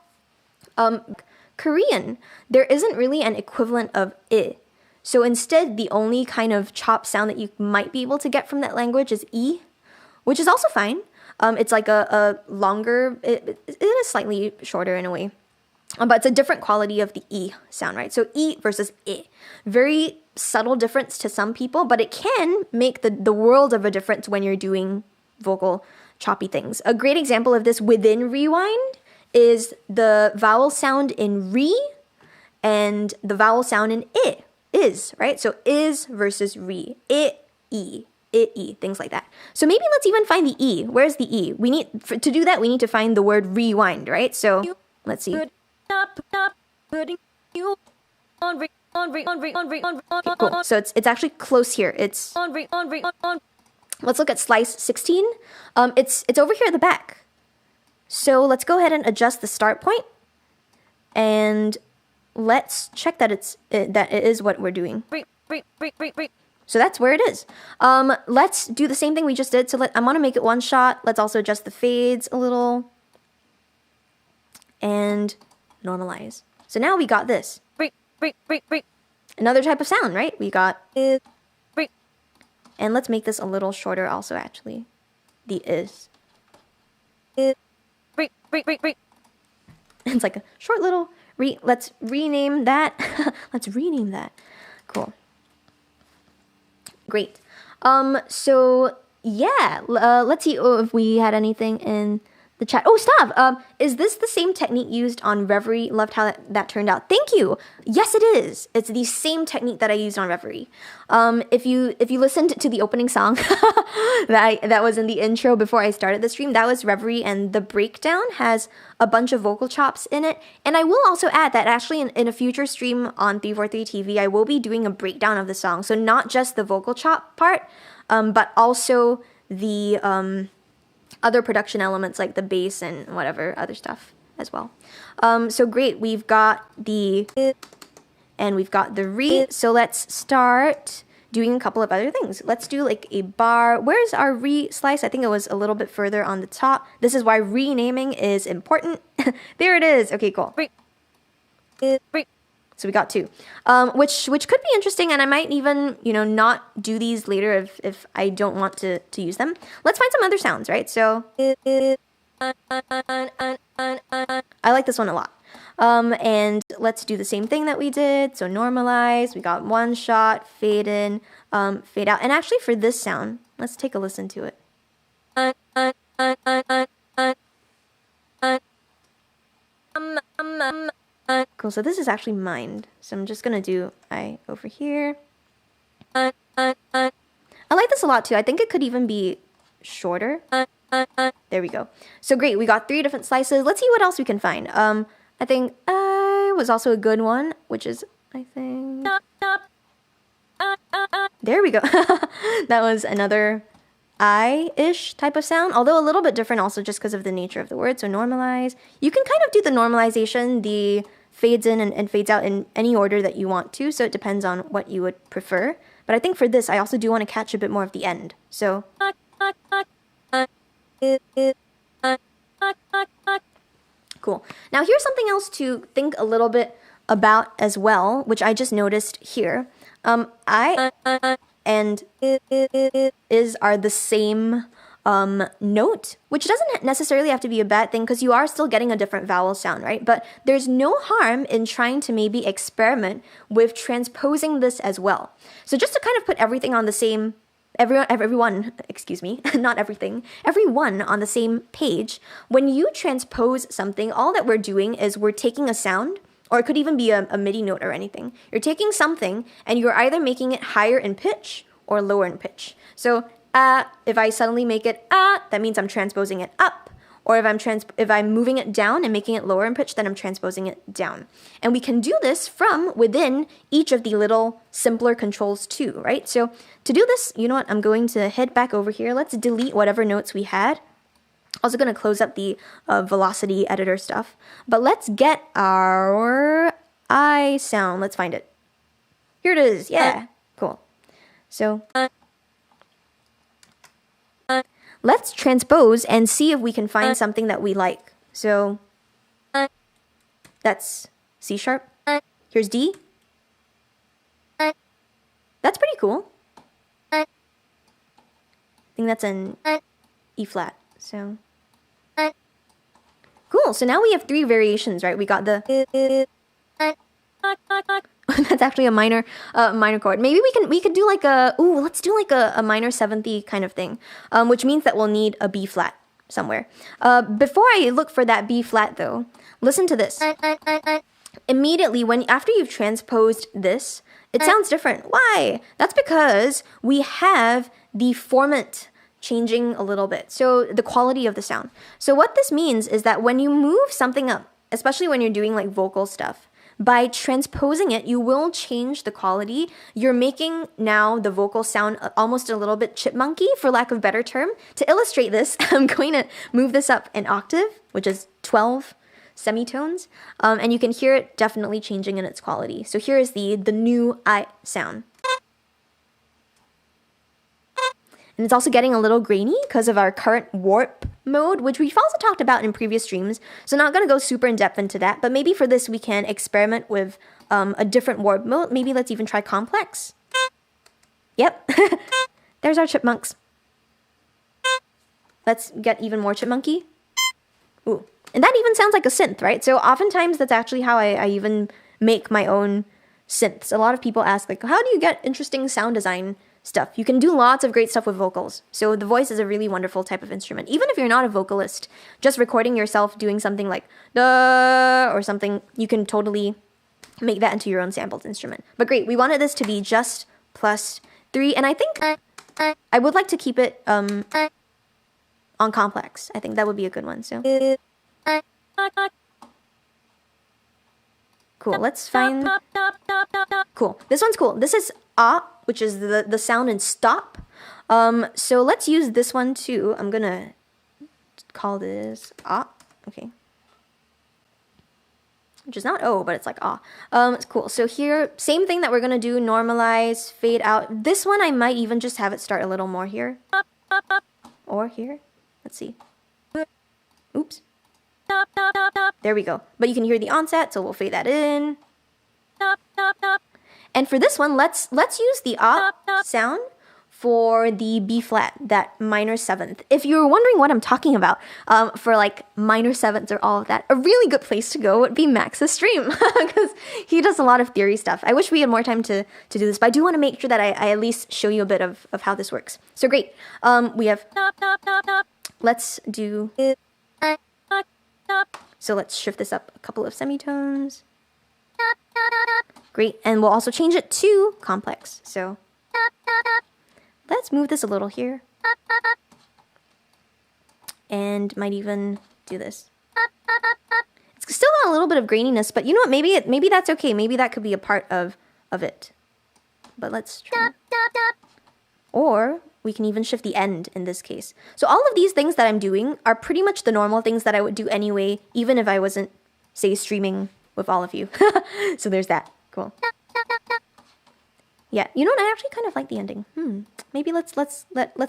Korean, there isn't really an equivalent of I. So instead, the only kind of chop sound that you might be able to get from that language is E, which is also fine. It's like a longer, it is slightly shorter in a way, but it's a different quality of the E sound, right? So E versus I. Very subtle difference to some people, but it can make the world of a difference when you're doing vocal choppy things. A great example of this within Rewind is the vowel sound in re and the vowel sound in I, is, right? So is versus re, I, things like that. So maybe let's even find the E. Where's the E? We need, to do that, we need to find the word rewind, right? So let's see. Okay, cool. So it's actually close here. It's, let's look at slice 16. It's over here at the back. So let's go ahead and adjust the start point, and let's check that it is what we're doing. So that's where it is. Let's do the same thing we just did. So I'm gonna make it one shot. Let's also adjust the fades a little and normalize. So now we got this. Another type of sound, right? We got it. And let's make this a little shorter also, actually. The is. It's like a short little let's rename that. Let's rename that. Cool. Great. So yeah, let's see if we had anything in the chat. Oh, stop. Is this the same technique used on Reverie? Loved how that turned out. Thank you. Yes, it is. It's the same technique that I used on Reverie. If you listened to the opening song that was in the intro before I started the stream, that was Reverie, and the breakdown has a bunch of vocal chops in it. And I will also add that actually in a future stream on 343 TV, I will be doing a breakdown of the song. So not just the vocal chop part, but also the other production elements like the bass and whatever other stuff as well. So great, we've got the and we've got the re. So let's start doing a couple of other things. Let's do like a bar. Where's our re slice? I think it was a little bit further on the top. This is why renaming is important. There it is. Okay, cool. So we got 2, which could be interesting, and I might even, you know, not do these later if I don't want to use them. Let's find some other sounds, right? So I like this one a lot. And let's do the same thing that we did. So normalize, we got 1 shot, fade in, fade out. And actually for this sound, let's take a listen to it. Cool, so this is actually mined. So I'm just gonna do I over here. I like this a lot too. I think it could even be shorter. There we go. So great, we got 3 different slices. Let's see what else we can find. I think I was also a good one, which is, I think... There we go. That was another I-ish type of sound, although a little bit different also just because of the nature of the word. So normalize. You can kind of do the normalization, the fades in and fades out in any order that you want to, so it depends on what you would prefer. But I think for this, I also do want to catch a bit more of the end. So... Cool. Now here's something else to think a little bit about as well, which I just noticed here. I and is are the same note, which doesn't necessarily have to be a bad thing because you are still getting a different vowel sound, right? But there's no harm in trying to maybe experiment with transposing this as well. So just to kind of put everything on the same everyone, excuse me, not everything, everyone on the same page. When you transpose something, all that we're doing is we're taking a sound, or it could even be a MIDI note or anything. You're taking something and you're either making it higher in pitch or lower in pitch. So if I suddenly make it that means I'm transposing it up. Or if I'm moving it down and making it lower in pitch, then I'm transposing it down. And we can do this from within each of the little simpler controls too, right? So to do this, you know what? I'm going to head back over here. Let's delete whatever notes we had. Also going to close up the velocity editor stuff. But let's get our I sound. Let's find it. Here it is. Yeah, cool. So... let's transpose and see if we can find something that we like. So that's C sharp. Here's D. That's pretty cool. I think that's an E flat. So cool. So now we have 3 variations, right? We got the that's actually a minor chord. Maybe we could do like let's do like a minor 7th kind of thing, which means that we'll need a B flat somewhere. Before I look for that B flat though, listen to this. Immediately after you've transposed this, it sounds different. Why? That's because we have the formant changing a little bit. So the quality of the sound. So what this means is that when you move something up, especially when you're doing like vocal stuff, by transposing it, you will change the quality. You're making now the vocal sound almost a little bit chipmunky, for lack of a better term. To illustrate this, I'm going to move this up an octave, which is 12 semitones, and you can hear it definitely changing in its quality. So here is the new I sound. And it's also getting a little grainy because of our current warp mode, which we've also talked about in previous streams. So not going to go super in depth into that, but maybe for this we can experiment with a different warp mode. Maybe let's even try complex. Yep, there's our chipmunks. Let's get even more chipmunky. Ooh, and that even sounds like a synth, right? So oftentimes that's actually how I even make my own synths. A lot of people ask, like, how do you get interesting sound design stuff? You can do lots of great stuff with vocals. So the voice is a really wonderful type of instrument. Even if you're not a vocalist, just recording yourself doing something like da or something, you can totally make that into your own sampled instrument. But great, we wanted this to be just +3, and I think I would like to keep it on complex. I think that would be a good one. So cool. Let's find cool. This one's cool. This is which is the sound in stop. So let's use this one too. I'm gonna call this okay. Which is not O, but it's like It's cool. So here, same thing that we're gonna do, normalize, fade out. This one I might even just have it start a little more here. Or here. Let's see. Oops. There we go. But you can hear the onset, so we'll fade that in. And for this one, let's use the up sound for the B flat, that minor seventh. If you're wondering what I'm talking about, for like minor sevenths or all of that, a really good place to go would be Max's stream, because he does a lot of theory stuff. I wish we had more time to do this, but I do want to make sure that I at least show you a bit of how this works. So great. We have, let's do, so let's shift this up a couple of semitones. Great, and we'll also change it to complex. So let's move this a little here. And might even do this. It's still got a little bit of graininess, but you know what? Maybe that's okay. Maybe that could be a part of it. But let's try. Or we can even shift the end in this case. So all of these things that I'm doing are pretty much the normal things that I would do anyway, even if I wasn't, say, streaming with all of you. So there's that. Cool. Yeah, you know what? I actually kind of like the ending. Maybe let's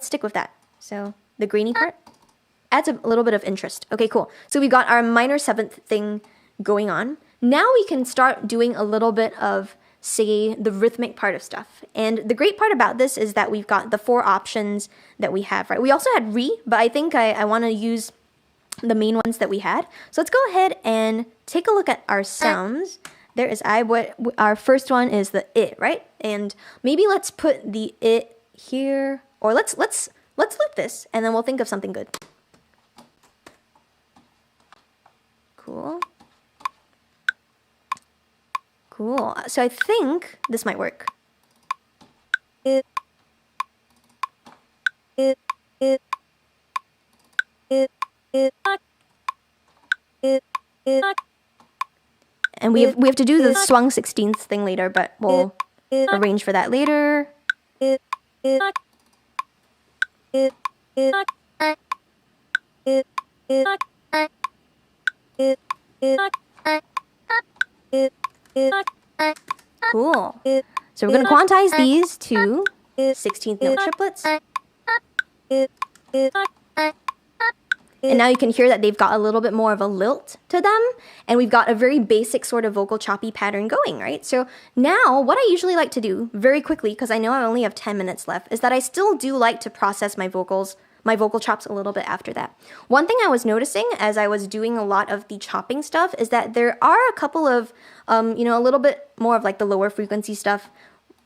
stick with that. So the grainy part adds a little bit of interest. Okay, cool. So we got our minor seventh thing going on. Now we can start doing a little bit of, say, the rhythmic part of stuff. And the great part about this is that we've got the 4 options that we have, right? We also had re, but I think I want to use the main ones that we had. So let's go ahead and take a look at our sounds. There is I. What our first one is the it, right? And maybe let's put the it here, or let's flip this, and then we'll think of something good. Cool. Cool. So I think this might work. And we have to do the swung 16th thing later, but we'll arrange for that later. Cool. So we're going to quantize these to 16th note triplets. And now you can hear that they've got a little bit more of a lilt to them. And we've got a very basic sort of vocal choppy pattern going, right? So now what I usually like to do very quickly, because I know I only have 10 minutes left, is that I still do like to process my vocal chops a little bit after that. One thing I was noticing as I was doing a lot of the chopping stuff is that there are a couple of, a little bit more of like the lower frequency stuff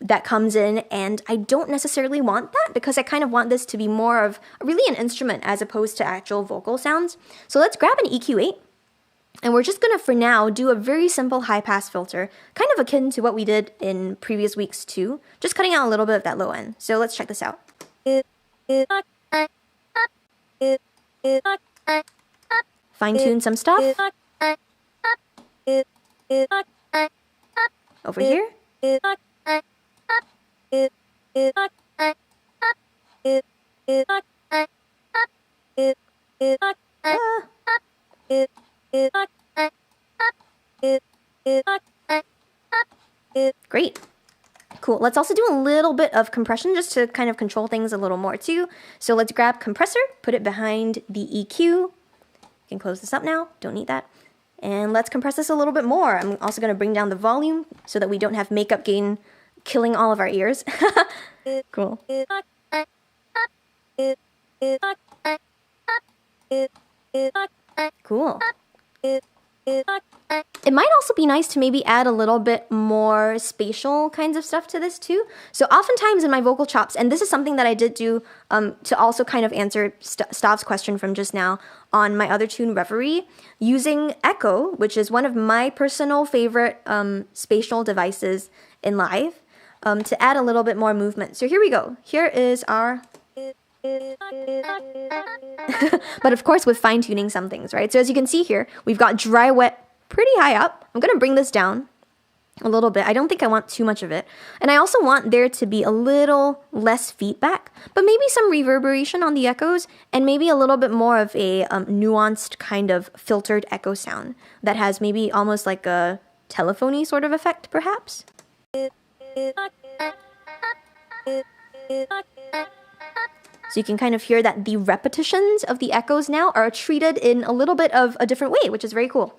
that comes in, and I don't necessarily want that because I kind of want this to be more of really an instrument as opposed to actual vocal sounds. So let's grab an EQ8, and we're just gonna, for now, do a very simple high-pass filter, kind of akin to what we did in previous weeks too, just cutting out a little bit of that low end. So let's check this out. Fine-tune some stuff. Over here. Great. Cool. Let's also do a little bit of compression just to kind of control things a little more too. So let's grab compressor, put it behind the EQ. You can close this up now. Don't need that. And let's compress this a little bit more. I'm also going to bring down the volume so that we don't have makeup gain killing all of our ears. Cool. Cool. It might also be nice to maybe add a little bit more spatial kinds of stuff to this too. So oftentimes in my vocal chops, and this is something that I did do to also kind of answer Stav's question from just now on my other tune, Reverie, using Echo, which is one of my personal favorite spatial devices in live, to add a little bit more movement. So here we go. Here is our... but of course with fine-tuning some things, right? So as you can see here, we've got dry, wet, pretty high up. I'm going to bring this down a little bit. I don't think I want too much of it. And I also want there to be a little less feedback, but maybe some reverberation on the echoes, and maybe a little bit more of a nuanced kind of filtered echo sound that has maybe almost like a telephony sort of effect, perhaps. So you can kind of hear that the repetitions of the echoes now are treated in a little bit of a different way, which is very cool.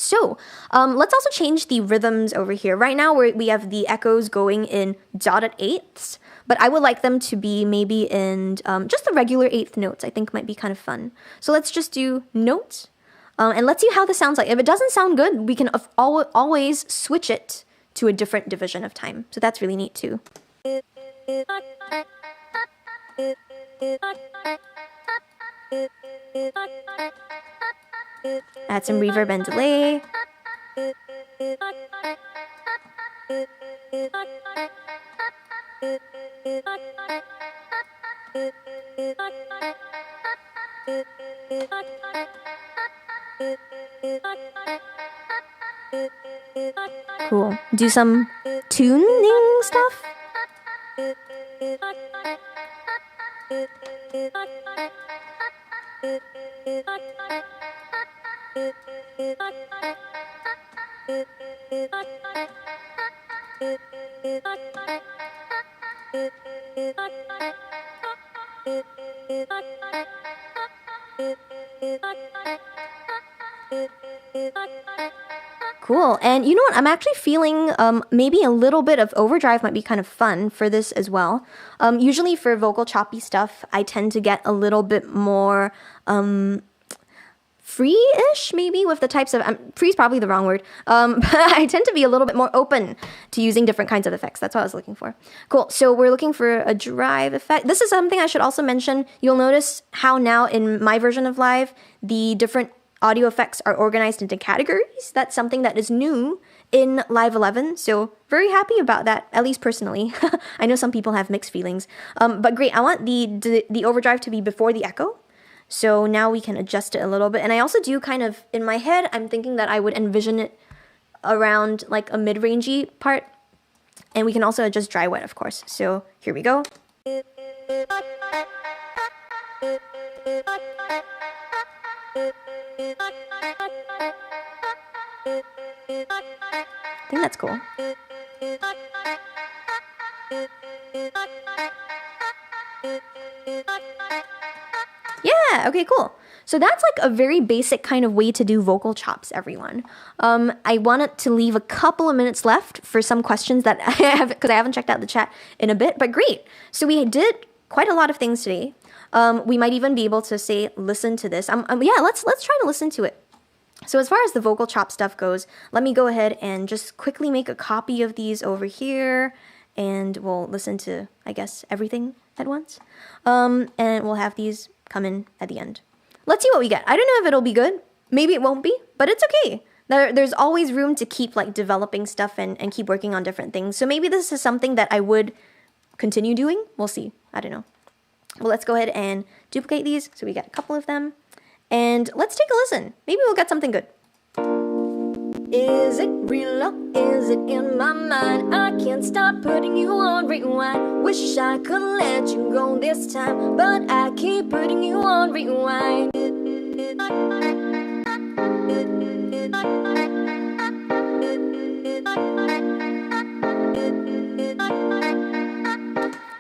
So let's also change the rhythms over here. Right now we have the echoes going in dotted eighths, but I would like them to be maybe in just the regular eighth notes. I think might be kind of fun. So let's just do notes, and let's see how this sounds like. If it doesn't sound good, we can always switch it to a different division of time. So that's really neat too. Add some reverb and delay. Cool. Do some tuning stuff. Cool. And you know what? I'm actually feeling maybe a little bit of overdrive might be kind of fun for this as well. Usually for vocal choppy stuff, I tend to get a little bit more free-ish maybe with the types of, free is probably the wrong word, but I tend to be a little bit more open to using different kinds of effects. That's what I was looking for. Cool, so we're looking for a drive effect. This is something I should also mention. You'll notice how now in my version of Live, the different audio effects are organized into categories. That's something that is new in Live 11, so very happy about that, at least personally. I know some people have mixed feelings, but great. I want the overdrive to be before the echo. So now we can adjust it a little bit. And I also do kind of, in my head, I'm thinking that I would envision it around like a mid-rangey part. And we can also adjust dry wet, of course. So here we go. I think that's cool. Yeah, okay, cool. So that's like a very basic kind of way to do vocal chops, everyone. I wanted to leave a couple of minutes left for some questions that I have, because I haven't checked out the chat in a bit, but great. So we did quite a lot of things today. We might even be able to say, listen to this. Yeah, let's try to listen to it. So as far as the vocal chop stuff goes, let me go ahead and just quickly make a copy of these over here, and we'll listen to, I guess, everything at once. And we'll have these come in at the end. Let's see what we get. I don't know if it'll be good. Maybe it won't be, but it's okay. There's always room to keep like developing stuff and keep working on different things. So maybe this is something that I would continue doing. We'll see. I don't know. Well, let's go ahead and duplicate these. So we got a couple of them. And let's take a listen. Maybe we'll get something good. Is it real or is it in my mind? I can't stop putting you on rewind. Wish I could let you go this time, but I keep putting you on rewind.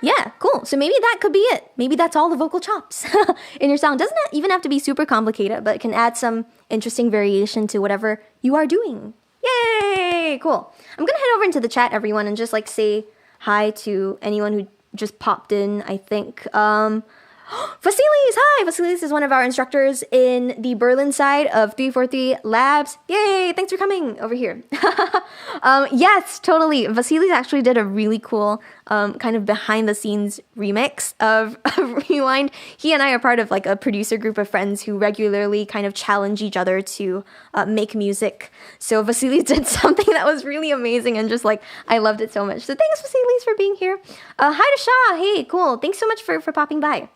Yeah, cool. So maybe that could be it. Maybe that's all the vocal chops in your song. Doesn't even have to be super complicated, but it can add some interesting variation to whatever you are doing. Yay! Cool. I'm gonna head over into the chat, everyone, and just like say hi to anyone who just popped in, I think. Vasilis! Hi! Vasilis is one of our instructors in the Berlin side of 343 Labs. Yay! Thanks for coming over here. Yes, totally. Vasilis actually did a really cool kind of behind-the-scenes remix of Rewind. He and I are part of like a producer group of friends who regularly kind of challenge each other to make music. So Vasilis did something that was really amazing and just like, I loved it so much. So thanks, Vasilis, for being here. Hi to Shah. Hey, cool. Thanks so much for popping by.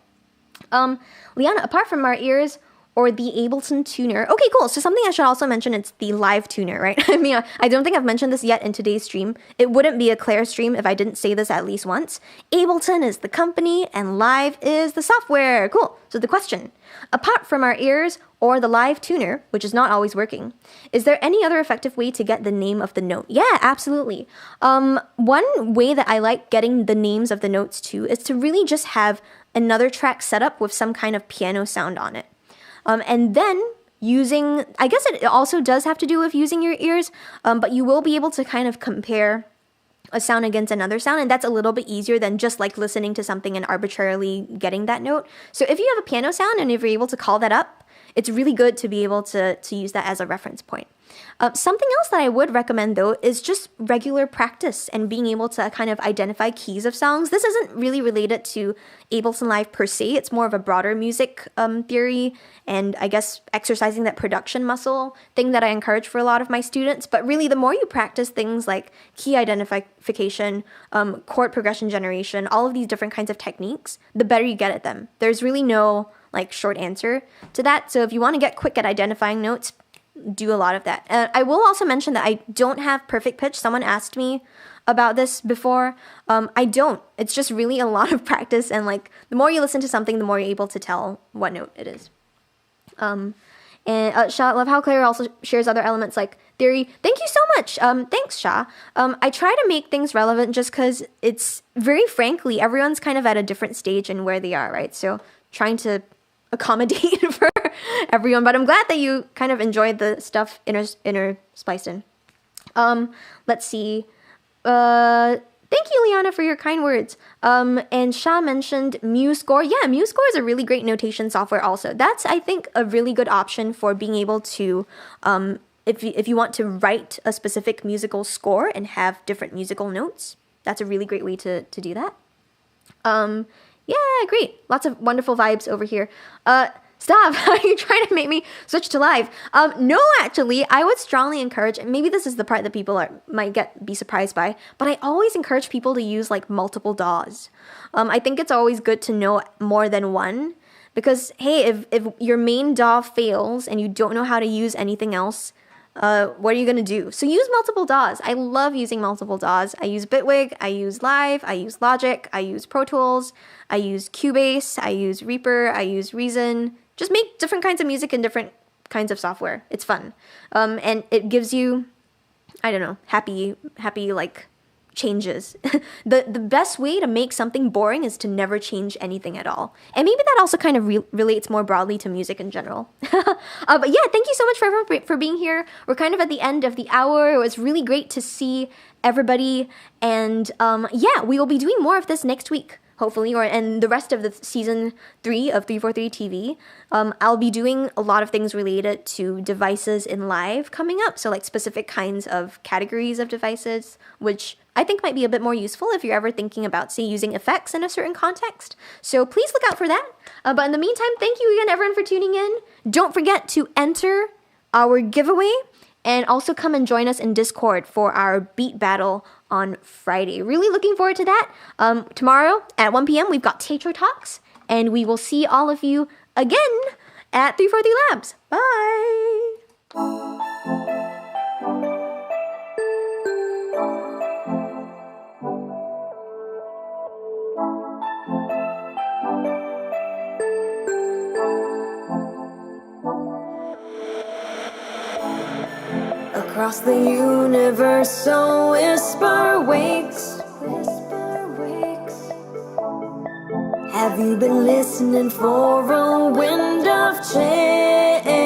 Liana, apart from our ears or the Ableton tuner. Okay, cool. So something I should also mention, it's the live tuner, right? I mean, I don't think I've mentioned this yet in today's stream. It wouldn't be a Claire stream if I didn't say this at least once. Ableton is the company and Live is the software. Cool. So the question, apart from our ears or the live tuner, which is not always working, is there any other effective way to get the name of the note? Yeah, absolutely. One way that I like getting the names of the notes too is to really just have another track set up with some kind of piano sound on it. And then using, I guess it also does have to do with using your ears, but you will be able to kind of compare a sound against another sound, and that's a little bit easier than just like listening to something and arbitrarily getting that note. So if you have a piano sound and if you're able to call that up, it's really good to be able to use that as a reference point. Something else that I would recommend, though, is just regular practice and being able to kind of identify keys of songs. This isn't really related to Ableton Live per se. It's more of a broader music theory and I guess exercising that production muscle thing that I encourage for a lot of my students. But really, the more you practice things like key identification, chord progression generation, all of these different kinds of techniques, the better you get at them. There's really no like short answer to that. So if you want to get quick at identifying notes, do a lot of that. I will also mention that I don't have perfect pitch. Someone asked me about this before. I don't. It's just really a lot of practice, and like the more you listen to something, the more you're able to tell what note it is. And Sha, love how Claire also shares other elements like theory. Thank you so much. Thanks, Sha. I try to make things relevant just because it's very frankly, everyone's kind of at a different stage in where they are, right? So trying to accommodate for everyone, but I'm glad that you kind of enjoyed the stuff inner spliced in. Let's see. Thank you, Liana, for your kind words. And Sha mentioned MuseScore. Yeah, MuseScore is a really great notation software also. That's, I think, a really good option for being able to, if you want to write a specific musical score and have different musical notes, that's a really great way to do that. Yeah, great. Lots of wonderful vibes over here. Stop. Are you trying to make me switch to live? No, actually, I would strongly encourage, and maybe this is the part that people might be surprised by, but I always encourage people to use like multiple DAWs. I think it's always good to know more than one because, hey, if your main DAW fails and you don't know how to use anything else, what are you going to do? So use multiple DAWs. I love using multiple DAWs. I use Bitwig, I use Live, I use Logic, I use Pro Tools, I use Cubase, I use Reaper, I use Reason. Just make different kinds of music and different kinds of software. It's fun. And it gives you, I don't know, happy like changes. The best way to make something boring is to never change anything at all. And maybe that also kind of relates more broadly to music in general. But yeah, thank you so much for being here. We're kind of at the end of the hour. It was really great to see everybody. And yeah, we will be doing more of this next week, hopefully, and the rest of the season 3 of 343 TV. I'll be doing a lot of things related to devices in live coming up. So like specific kinds of categories of devices, which I think might be a bit more useful if you're ever thinking about, say, using effects in a certain context. So please look out for that. But in the meantime, thank you again, everyone, for tuning in. Don't forget to enter our giveaway and also come and join us in Discord for our beat battle on Friday. Really looking forward to that. Tomorrow at 1 p.m. we've got Teacher Talks, and we will see all of you again at 343 Labs. Bye! Across the universe, a whisper wakes. Have you been listening for a wind of change?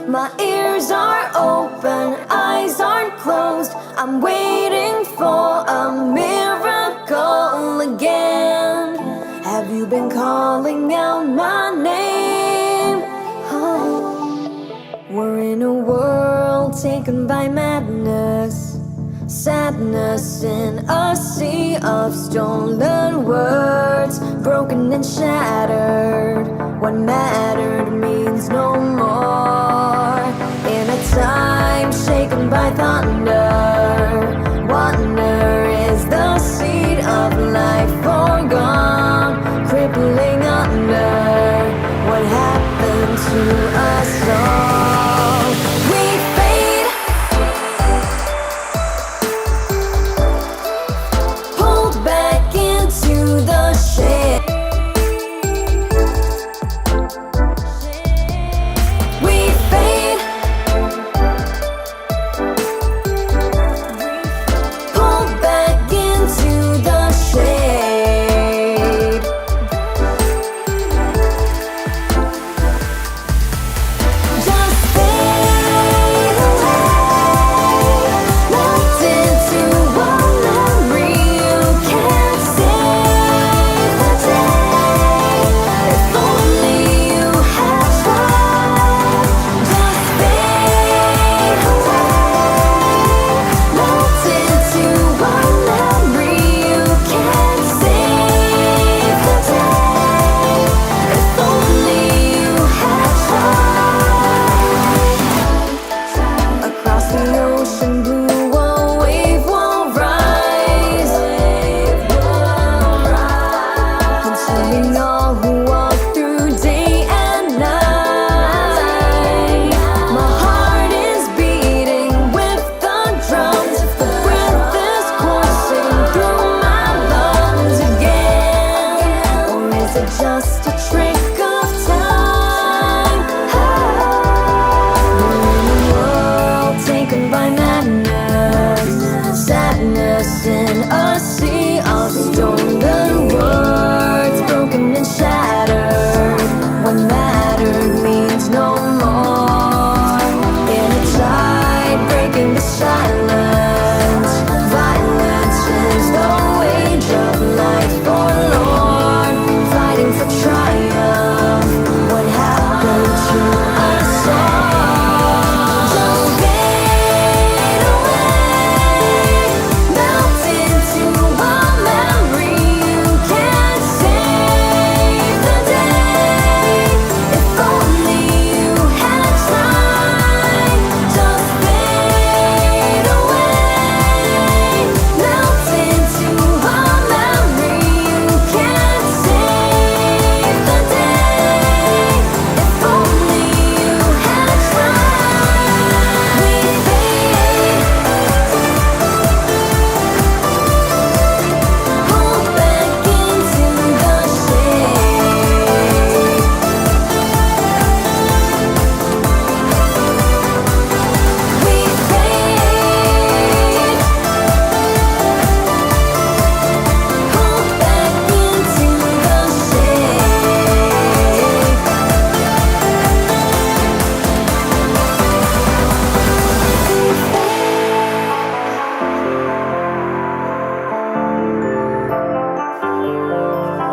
My ears are open, eyes aren't closed. I'm waiting for a miracle again. Have you been calling out my name? Oh. We're in a world taken by madness, sadness in a sea of stolen words, broken and shattered. What mattered means no more. In a time shaken by thunder, wonder is the seed of life forgone, crippling under. What happened to us all?